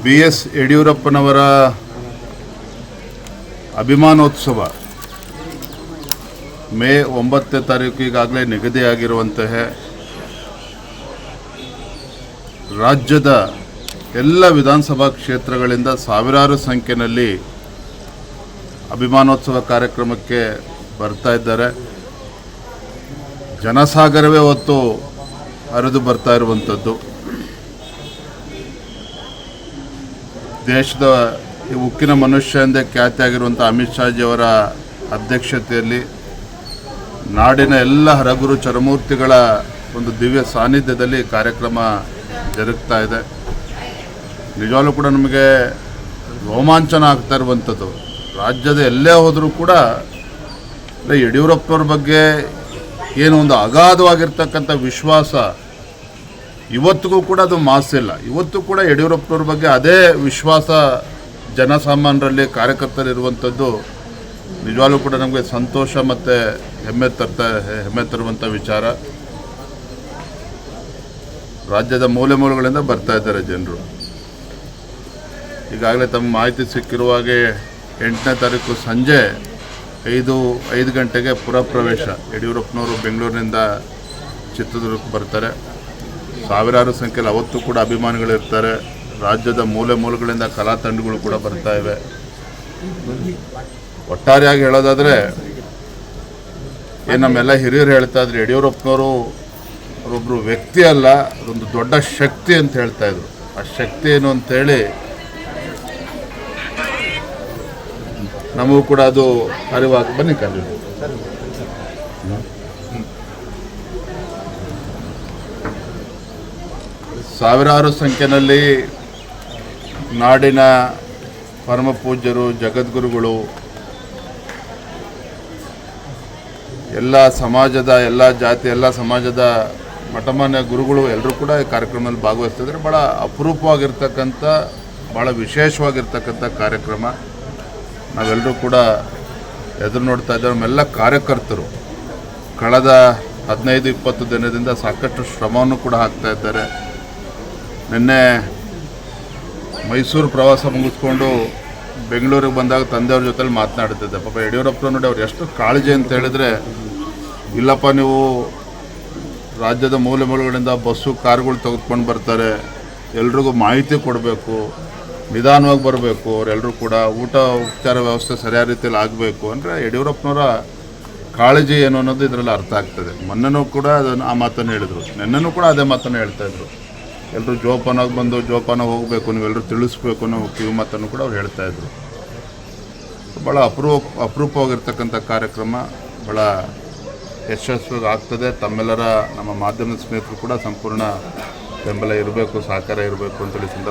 BS ಯಡಿಯೂರಪ್ಪನವರ ಅಭಿಮಾನೋತ್ಸವ ಮೇ 9ನೇ ತಾರೀಕು ಈಗಾಗಲೇ ನಿಗದಿಯಾಗಿರುವಂತಹ ರಾಜ್ಯದ ಎಲ್ಲ ವಿಧಾನಸಭಾ ಕ್ಷೇತ್ರಗಳಿಂದ ಸಾವಿರಾರು ಸಂಖ್ಯೆಯಲ್ಲಿ ಅಭಿಮಾನೋತ್ಸವ ಕಾರ್ಯಕ್ರಮಕ್ಕೆ ಬರ್ತಾ ಇದ್ದಾರೆ. ಜನಸಾಗರವೇ ಹೊತ್ತು ಹರಿದು ಬರ್ತಾ ಇರುವಂಥದ್ದು. ದೇಶದ ಈ ಉಕ್ಕಿನ ಮನುಷ್ಯ ಎಂದೇ ಖ್ಯಾತಿಯಾಗಿರುವಂಥ ಅಮಿತ್ ಶಾಜಿಯವರ ಅಧ್ಯಕ್ಷತೆಯಲ್ಲಿ ನಾಡಿನ ಎಲ್ಲ ಹರಗುರು ಚರಮೂರ್ತಿಗಳ ಒಂದು ದಿವ್ಯ ಸಾನ್ನಿಧ್ಯದಲ್ಲಿ ಕಾರ್ಯಕ್ರಮ ಜರುಗ್ತಾ ಇದೆ. ನಿಜವಾಗ್ಲೂ ಕೂಡ ನಮಗೆ ರೋಮಾಂಚನ ಆಗ್ತಾ ಇರುವಂಥದ್ದು. ರಾಜ್ಯದ ಎಲ್ಲೇ ಹೋದರೂ ಕೂಡ ಯಡಿಯೂರಪ್ಪನವ್ರ ಬಗ್ಗೆ ಏನು ಒಂದು ಅಗಾಧವಾಗಿರ್ತಕ್ಕಂಥ ವಿಶ್ವಾಸ ಇವತ್ತಿಗೂ ಕೂಡ ಅದು ಮಾಸಿಲ್ಲ. ಇವತ್ತು ಕೂಡ ಯಡಿಯೂರಪ್ಪನವ್ರ ಬಗ್ಗೆ ಅದೇ ವಿಶ್ವಾಸ ಜನಸಾಮಾನ್ಯರಲ್ಲಿ ಕಾರ್ಯಕರ್ತರಿರುವಂಥದ್ದು ನಿಜವಾಗ್ಲೂ ಕೂಡ ನಮಗೆ ಸಂತೋಷ ಮತ್ತು ಹೆಮ್ಮೆ ತರುವಂಥ ವಿಚಾರ. ರಾಜ್ಯದ ಮೂಲೆ ಮೂಲೆಗಳಿಂದ ಬರ್ತಾ ಇದ್ದಾರೆ ಜನರು. ಈಗಾಗಲೇ ತಮ್ಮ ಮಾಹಿತಿ ಸಿಕ್ಕಿರುವ ಹಾಗೆ 8ನೇ ತಾರೀಕು ಸಂಜೆ 5 ಗಂಟೆಗೆ ಪುರಪ್ರವೇಶ. ಯಡಿಯೂರಪ್ಪನವರು ಬೆಂಗಳೂರಿನಿಂದ ಚಿತ್ರದುರ್ಗಕ್ಕೆ ಬರ್ತಾರೆ. ಸಾವಿರಾರು ಸಂಖ್ಯೆಯಲ್ಲಿ ಅವತ್ತು ಕೂಡ ಅಭಿಮಾನಿಗಳಿರ್ತಾರೆ. ರಾಜ್ಯದ ಮೂಲೆ ಮೂಲೆಗಳಿಂದ ಕಲಾ ತಂಡಗಳು ಕೂಡ ಬರ್ತಾ ಇವೆ. ಒಟ್ಟಾರೆಯಾಗಿ ಹೇಳೋದಾದರೆ ಏನು ನಮ್ಮೆಲ್ಲ ಹಿರಿಯರು ಹೇಳ್ತಾ ಇದ್ರು, ಯಡಿಯೂರಪ್ಪನವರು ಅವರೊಬ್ಬರು ವ್ಯಕ್ತಿ ಅಲ್ಲ, ಅದೊಂದು ದೊಡ್ಡ ಶಕ್ತಿ ಅಂತ ಹೇಳ್ತಾ ಇದ್ರು. ಆ ಶಕ್ತಿ ಏನು ಅಂತೇಳಿ ನಮಗೂ ಕೂಡ ಅದು ಅರಿವಾಗಿ ಬನ್ನಿ ಕಲಿ. ಸಾವಿರಾರು ಸಂಖ್ಯೆಯಲ್ಲಿ ನಾಡಿನ ಪರಮ ಪೂಜ್ಯರು, ಜಗದ್ಗುರುಗಳು, ಎಲ್ಲ ಸಮಾಜದ, ಎಲ್ಲ ಜಾತಿ, ಎಲ್ಲ ಸಮಾಜದ ಮಠಮಾನ್ಯ ಗುರುಗಳು ಎಲ್ಲರೂ ಕೂಡ ಈ ಕಾರ್ಯಕ್ರಮದಲ್ಲಿ ಭಾಗವಹಿಸ್ತಿದ್ದಾರೆ. ಭಾಳ ಅಪರೂಪವಾಗಿರ್ತಕ್ಕಂಥ, ಭಾಳ ವಿಶೇಷವಾಗಿರ್ತಕ್ಕಂಥ ಕಾರ್ಯಕ್ರಮ. ನಾವೆಲ್ಲರೂ ಕೂಡ ಎದುರು ನೋಡ್ತಾ ಇದ್ದೇವೆ. ನಮ್ಮೆಲ್ಲ ಕಾರ್ಯಕರ್ತರು ಕಳೆದ 15-20 ದಿನದಿಂದ ಸಾಕಷ್ಟು ಶ್ರಮವನ್ನು ಕೂಡ ಹಾಕ್ತಾ ಇದ್ದಾರೆ. ನಿನ್ನೆ ಮೈಸೂರು ಪ್ರವಾಸ ಮುಗಿಸ್ಕೊಂಡು ಬೆಂಗಳೂರಿಗೆ ಬಂದಾಗ ತಂದೆಯವ್ರ ಜೊತೆಲಿ ಮಾತನಾಡ್ತಿದ್ದೆ. ಪಾಪ ಯಡಿಯೂರಪ್ಪ ನೋಡಿ ಅವ್ರು ಎಷ್ಟು ಕಾಳಜಿ ಅಂತ ಹೇಳಿದ್ರೆ, ಇಲ್ಲಪ್ಪ ನೀವು ರಾಜ್ಯದ ಮೂಲೆ ಮೂಲೆಗಳಿಂದ ಬಸ್ಸು ಕಾರುಗಳು ತೆಗೆದುಕೊಂಡು ಬರ್ತಾರೆ, ಎಲ್ರಿಗೂ ಮಾಹಿತಿ ಕೊಡಬೇಕು, ನಿಧಾನವಾಗಿ ಬರಬೇಕು, ಅವರೆಲ್ಲರೂ ಕೂಡ ಊಟ ಉಪಚಾರ ವ್ಯವಸ್ಥೆ ಸರಿಯಾದ ರೀತಿಯಲ್ಲಿ ಆಗಬೇಕು ಅಂದರೆ ಯಡಿಯೂರಪ್ಪನವರ ಕಾಳಜಿ ಏನು ಅನ್ನೋದು ಇದರಲ್ಲಿ ಅರ್ಥ ಆಗ್ತದೆ. ಮೊನ್ನೆನೂ ಕೂಡ ಅದನ್ನು ಆ ಮಾತನ್ನು ಹೇಳಿದರು, ನಿನ್ನೆನೂ ಕೂಡ ಅದೇ ಮಾತನ್ನು ಹೇಳ್ತಾಯಿದ್ರು. ಎಲ್ಲರೂ ಜೋಪಾನಾಗಿ ಬಂದು ಜೋಪಾನ ಹೋಗಬೇಕು, ನೀವೆಲ್ಲರೂ ತಿಳಿಸ್ಬೇಕು ಅನ್ನೋ ಕಿವಿ ಮಾತನ್ನು ಕೂಡ ಅವ್ರು ಹೇಳ್ತಾಯಿದ್ರು. ಭಾಳ ಅಪರೂಪವಾಗಿರ್ತಕ್ಕಂಥ ಕಾರ್ಯಕ್ರಮ, ಭಾಳ ಯಶಸ್ವಿ ಆಗ್ತದೆ. ತಮ್ಮೆಲ್ಲರ ನಮ್ಮ ಮಾಧ್ಯಮದ ಸ್ನೇಹಿತರು ಕೂಡ ಸಂಪೂರ್ಣ ಬೆಂಬಲ ಇರಬೇಕು, ಸಹಕಾರ ಇರಬೇಕು ಅಂತೇಳಿ ಸಂದರ್ಭ